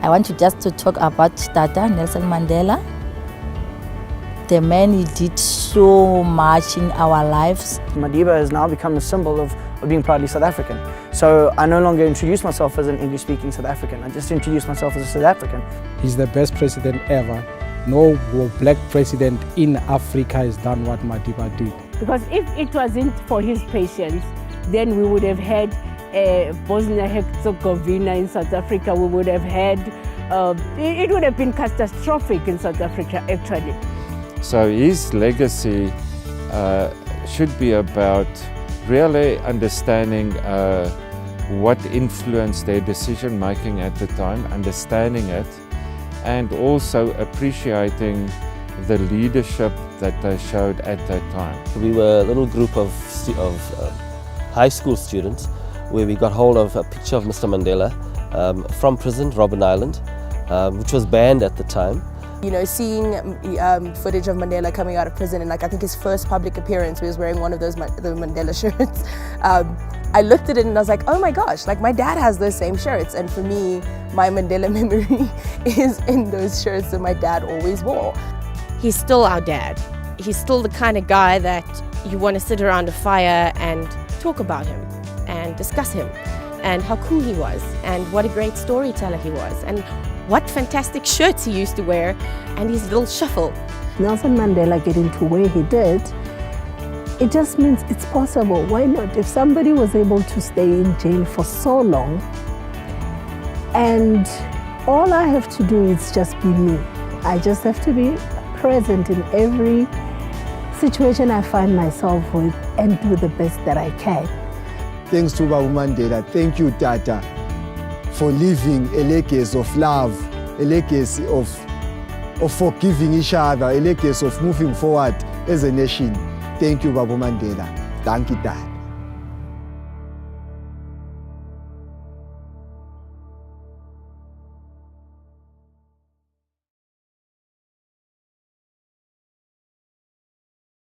I want to talk about Tata Nelson Mandela. The man, he did so much in our lives. Madiba has now become a symbol of being proudly South African. So I no longer introduce myself as an English-speaking South African. I just introduce myself as a South African. He's the best president ever. No black president in Africa has done what Madiba did. Because if it wasn't for his patience, then we would have had Bosnia-Herzegovina in South Africa. We would have had, it would have been catastrophic in South Africa actually. So his legacy should be about really understanding what influenced their decision making at the time, understanding it, and also appreciating the leadership that they showed at that time. We were a little group of high school students where we got hold of a picture of Mr. Mandela from prison, Robben Island, which was banned at the time. You know, seeing footage of Mandela coming out of prison and I think his first public appearance, he was wearing one of those the Mandela shirts. I looked at it and I was like, oh my gosh, my dad has those same shirts. And for me, my Mandela memory is in those shirts that my dad always wore. He's still our dad. He's still the kind of guy that you want to sit around a fire and talk about him and discuss him and how cool he was and what a great storyteller he was and what fantastic shirts he used to wear and his little shuffle. Nelson Mandela getting to where he did, it just means it's possible. Why not? If somebody was able to stay in jail for so long and all I have to do is just be me. I just have to be present in every situation I find myself with and do the best that I can. Thanks to Babu Mandela. Thank you, Tata, for leaving a legacy of love, a legacy of forgiving each other, a legacy of moving forward as a nation. Thank you, Babu Mandela. Thank you, Tata.